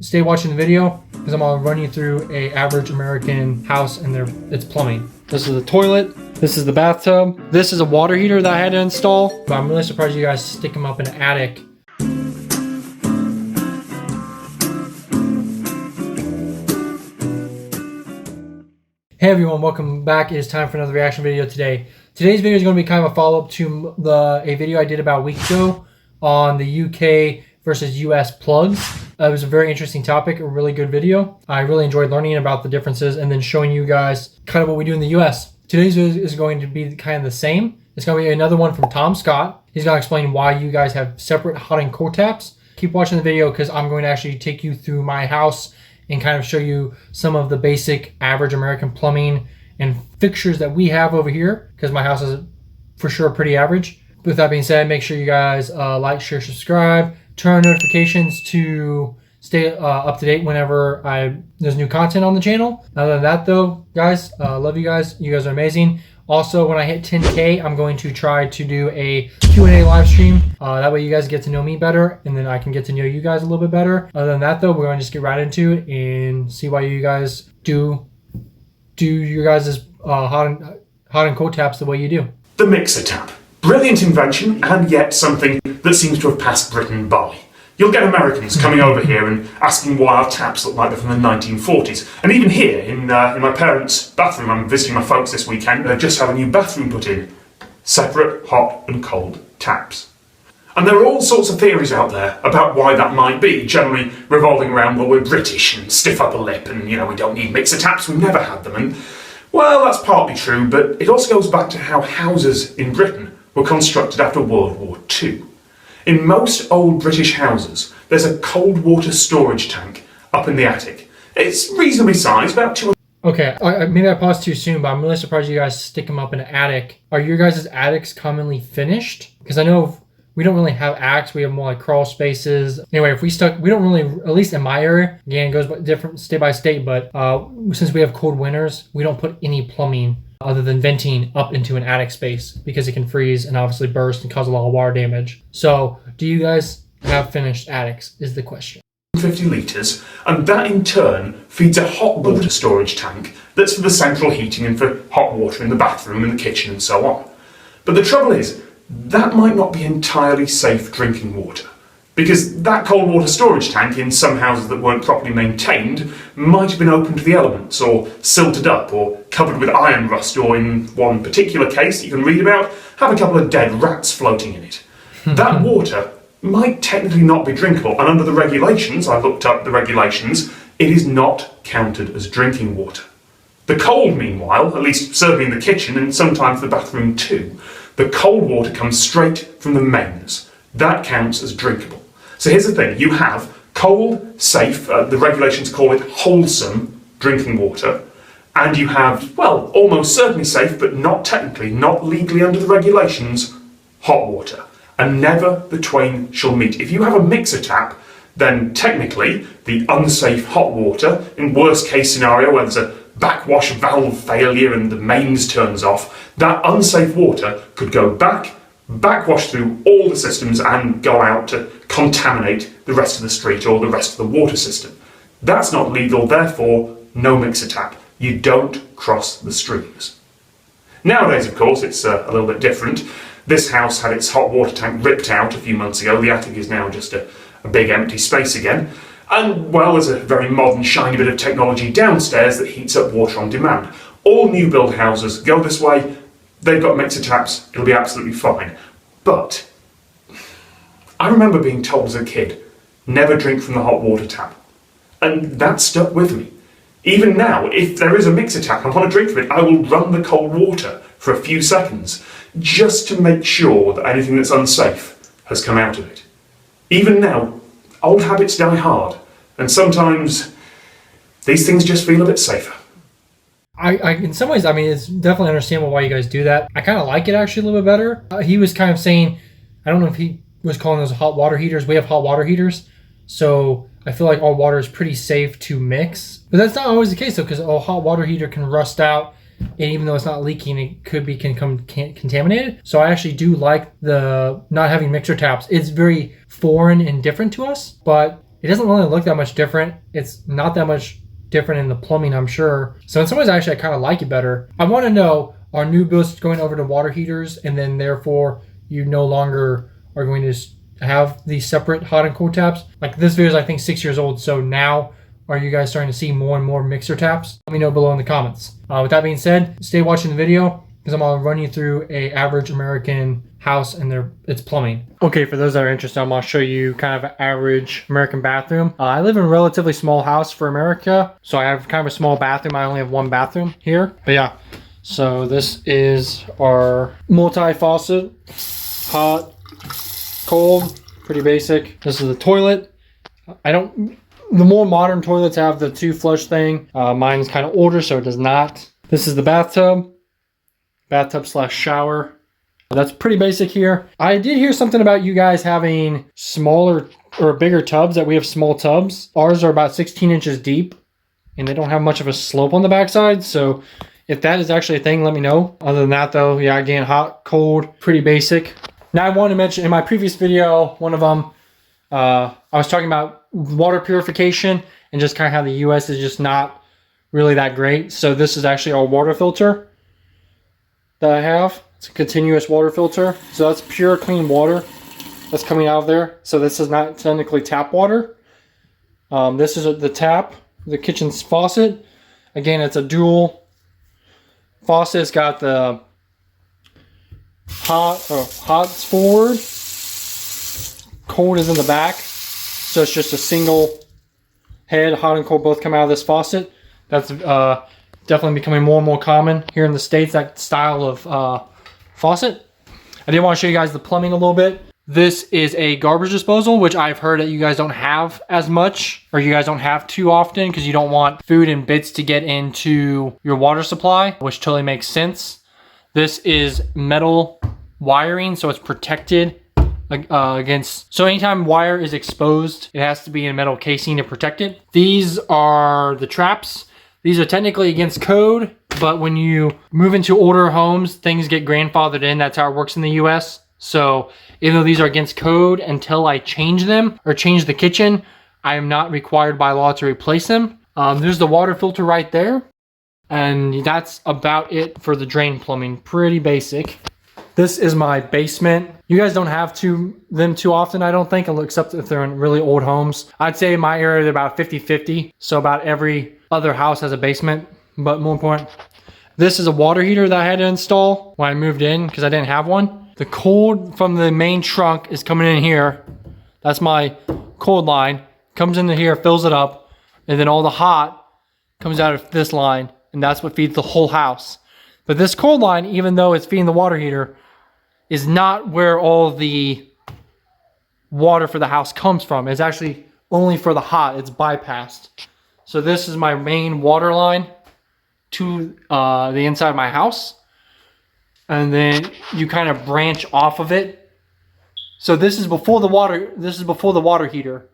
Stay watching the video because I'm gonna run you through a average American house and its plumbing. This is the toilet. This is the bathtub. This is a water heater that I had to install. But I'm really surprised you guys stick them up in an attic. Hey everyone, welcome back. It is time for another reaction video today. Today's video is going to be kind of a follow-up to a video I did about a week ago on the UK versus US plugs. It was a very interesting topic, a really good video. I really enjoyed learning about the differences and then showing you guys kind of what we do in the US. Today's video is going to be kind of the same. It's going to be another one from Tom Scott. He's going to explain why you guys have separate hot and cold taps. Keep watching the video because I'm going to actually take you through my house and kind of show you some of the basic average American plumbing and fixtures that we have over here, because my house is for sure pretty average. With that being said, make sure you guys like, share, subscribe, turn on notifications to stay up to date whenever there's new content on the channel. Other than that though, guys, love you guys. You guys are amazing. Also, when I hit 10K, I'm going to try to do a Q&A live stream. That way you guys get to know me better, and then I can get to know you guys a little bit better. Other than that, though, we're going to just get right into it and see why you guys do your guys' hot and cold taps the way you do. The mixer tap. Brilliant invention, and yet something that seems to have passed Britain by. You'll get Americans coming over here and asking why our taps look like they're from the 1940s. And even here, in my parents' bathroom, I'm visiting my folks this weekend, they just had a new bathroom put in. Separate hot and cold taps. And there are all sorts of theories out there about why that might be, generally revolving around, well, we're British and stiff upper lip and, you know, we don't need mixer taps, we've never had them. And, well, that's partly true, but it also goes back to how houses in Britain were constructed after World War II. In most old British houses, there's a cold water storage tank up in the attic. It's reasonably sized, about 200. Okay, maybe I paused too soon, but I'm really surprised you guys stick them up in an attic. Are your guys' attics commonly finished? Because I know we don't really have attics, we have more like crawl spaces. Anyway, we don't really, at least in my area, again, it goes different state by state, but since we have cold winters, we don't put any plumbing other than venting up into an attic space because it can freeze and obviously burst and cause a lot of water damage. So, do you guys have finished attics is the question. 50 litres, and that in turn feeds a hot water storage tank that's for the central heating and for hot water in the bathroom and the kitchen and so on. But the trouble is, that might not be entirely safe drinking water, because that cold water storage tank in some houses that weren't properly maintained might have been open to the elements, or silted up, or covered with iron rust, or in one particular case that you can read about, have a couple of dead rats floating in it. That water might technically not be drinkable, and under the regulations, I looked up the regulations, it is not counted as drinking water. The cold, meanwhile, at least certainly in the kitchen and sometimes the bathroom too, the cold water comes straight from the mains. That counts as drinkable. So here's the thing, you have cold, safe, the regulations call it wholesome drinking water, and you have, well, almost certainly safe, but not technically, not legally under the regulations, hot water. And never the twain shall meet. If you have a mixer tap, then technically the unsafe hot water, in worst case scenario where there's a backwash valve failure and the mains turns off, that unsafe water could go backwash through all the systems and go out to contaminate the rest of the street or the rest of the water system. That's not legal, therefore no mixer tap. You don't cross the streams. Nowadays, of course, it's a little bit different. This house had its hot water tank ripped out a few months ago. The attic is now just a big empty space again. And, well, there's a very modern, shiny bit of technology downstairs that heats up water on demand. All new build houses go this way. They've got mixer taps. It'll be absolutely fine. But I remember being told as a kid, never drink from the hot water tap. And that stuck with me. Even now, if there is a mixer tap and I want to drink from it, I will run the cold water for a few seconds just to make sure that anything that's unsafe has come out of it. Even now, old habits die hard, and sometimes these things just feel a bit safer. I in some ways, I mean, it's definitely understandable why you guys do that. I kind of like it actually a little bit better. He was kind of saying, I don't know if he was calling those hot water heaters. We have hot water heaters, so I feel like all water is pretty safe to mix. But that's not always the case though, because a hot water heater can rust out, and even though it's not leaking, it can become contaminated. So I actually do like the not having mixer taps. It's very foreign and different to us, but it doesn't really look that much different. It's not that much different in the plumbing, I'm sure. So in some ways, actually, I kind of like it better. I want to know, are new builds going over to water heaters, and then therefore you no longer are going to have these separate hot and cold taps? Like, this video is, I think, 6 years old, so now are you guys starting to see more and more mixer taps? Let me know below in the comments. With that being said, stay watching the video because I'm going to run you through a average American house and its plumbing. Okay, for those that are interested, I'm going to show you kind of an average American bathroom. I live in a relatively small house for America, so I have kind of a small bathroom. I only have one bathroom here. But yeah, so this is our multi-faucet, hot, cold, pretty basic. This is the toilet. The more modern toilets have the 2 flush thing. Mine is kind of older, so it does not. This is the bathtub / shower. That's pretty basic here. I did hear something about you guys having smaller or bigger tubs, that we have small tubs. Ours are about 16 inches deep, and they don't have much of a slope on the backside. So if that is actually a thing, let me know. Other than that, though, yeah, again, hot, cold, pretty basic. Now, I want to mention in my previous video, one of them, I was talking about water purification and just kind of how the US is just not really that great. So this is actually our water filter that I have. It's a continuous water filter. So that's pure, clean water that's coming out of there. So this is not technically tap water. This is the tap, the kitchen's faucet. Again, it's a dual faucet. It's got the hot's forward, cold is in the back. So it's just a single head, hot and cold both come out of this faucet. That's definitely becoming more and more common here in the States, that style of faucet. I did want to show you guys the plumbing a little bit. This is a garbage disposal, which I've heard that you guys don't have as much, or you guys don't have too often because you don't want food and bits to get into your water supply, which totally makes sense. This is metal wiring, so it's protected against, so anytime wire is exposed, it has to be in a metal casing to protect it. These are the traps. These are technically against code, but when you move into older homes, things get grandfathered in. That's how it works in the US. So even though these are against code, until I change them or change the kitchen, I am not required by law to replace them. There's the water filter right there. And that's about it for the drain plumbing. Pretty basic. This is my basement. You guys don't have them too often, I don't think, except if they're in really old homes. I'd say in my area, they're about 50-50. So about every other house has a basement. But more important, this is a water heater that I had to install when I moved in because I didn't have one. The cold from the main trunk is coming in here. That's my cold line. Comes into here, fills it up. And then all the hot comes out of this line. And that's what feeds the whole house. But this cold line, even though it's feeding the water heater, is not where all the water for the house comes from. It's actually only for the hot. It's bypassed. So this is my main water line to the inside of my house. And then you kind of branch off of it. So this is before the water heater.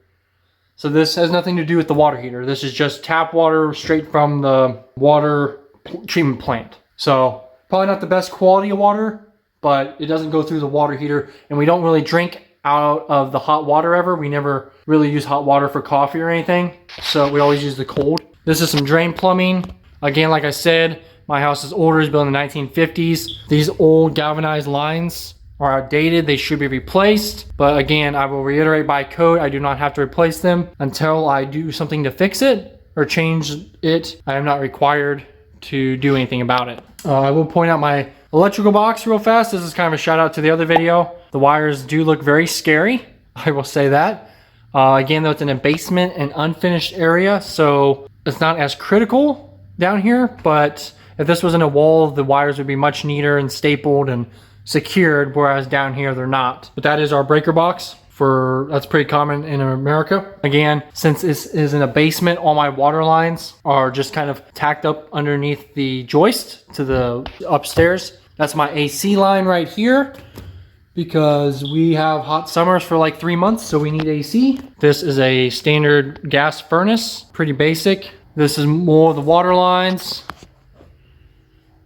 So this has nothing to do with the water heater. This is just tap water straight from the water treatment plant. So probably not the best quality of water, but it doesn't go through the water heater, and we don't really drink out of the hot water ever. We never really use hot water for coffee or anything, so we always use the cold. This is some drain plumbing. Again, like I said, my house is older, it's built in the 1950s. These old galvanized lines are outdated. They should be replaced, but again, I will reiterate, by code, I do not have to replace them until I do something to fix it or change it. I am not required to do anything about it. I will point out my electrical box real fast. This is kind of a shout out to the other video. The wires do look very scary, I will say that. Again, though, it's in a basement and unfinished area, so it's not as critical down here, but if this was in a wall, the wires would be much neater and stapled and secured, whereas down here they're not. But that is our breaker box. That's pretty common in America. Again, since this is in a basement, all my water lines are just kind of tacked up underneath the joist to the upstairs. That's my AC line right here, because we have hot summers for like 3 months, so we need AC. This is a standard gas furnace, pretty basic. This is more of the water lines,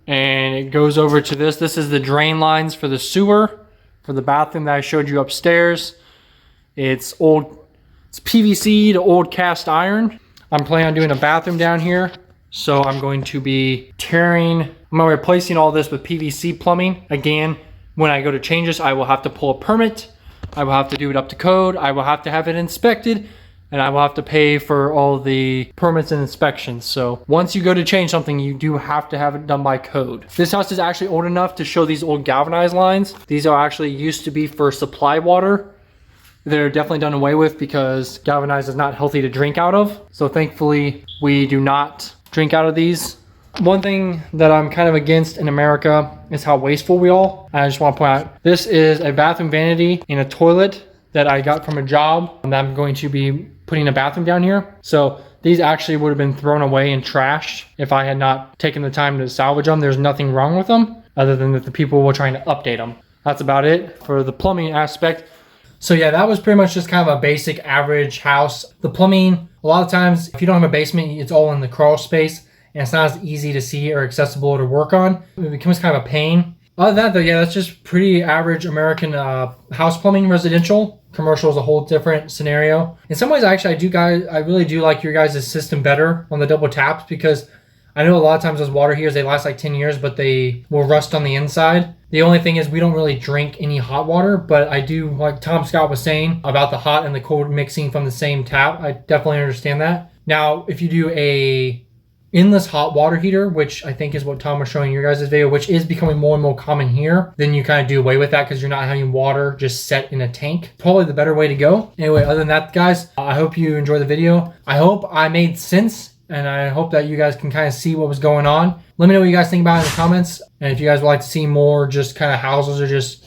and it goes over to this. This is the drain lines for the sewer, for the bathroom that I showed you upstairs. It's It's PVC to old cast iron. I'm planning on doing a bathroom down here. So I'm going to be replacing all this with PVC plumbing. Again, when I go to change this, I will have to pull a permit. I will have to do it up to code. I will have to have it inspected, and I will have to pay for all the permits and inspections. So once you go to change something, you do have to have it done by code. This house is actually old enough to show these old galvanized lines. These are actually used to be for supply water. They're definitely done away with because galvanized is not healthy to drink out of. So thankfully, we do not drink out of these. One thing that I'm kind of against in America is how wasteful we all. I just want to point out, this is a bathroom vanity in a toilet that I got from a job, and I'm going to be putting a bathroom down here. So these actually would have been thrown away and trashed if I had not taken the time to salvage them. There's nothing wrong with them other than that the people were trying to update them. That's about it for the plumbing aspect. So yeah, that was pretty much just kind of a basic average house. The plumbing, a lot of times, if you don't have a basement, it's all in the crawl space, and it's not as easy to see or accessible to work on. It becomes kind of a pain. Other than that though, yeah, that's just pretty average American house plumbing, residential. Commercial is a whole different scenario. In some ways, actually, I really do like your guys' system better on the double taps, because I know a lot of times those water heaters, they last like 10 years, but they will rust on the inside. The only thing is we don't really drink any hot water, but I do, like Tom Scott was saying about the hot and the cold mixing from the same tap. I definitely understand that. Now, if you do a endless hot water heater, which I think is what Tom was showing in your guys' video, which is becoming more and more common here, then you kind of do away with that because you're not having water just set in a tank. Probably the better way to go. Anyway, other than that, guys, I hope you enjoyed the video. I hope I made sense, and I hope that you guys can kind of see what was going on. Let me know what you guys think about it in the comments. And if you guys would like to see more just kind of houses or just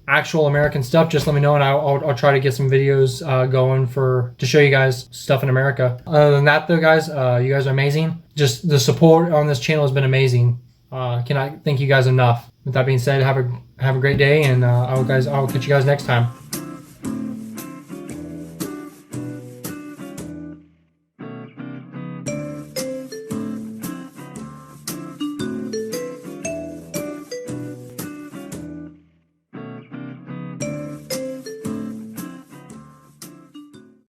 actual American stuff, just let me know, and I'll try to get some videos going to show you guys stuff in America. Other than that though, guys, you guys are amazing. Just the support on this channel has been amazing. Cannot thank you guys enough. With that being said, have a great day, and I will catch you guys next time.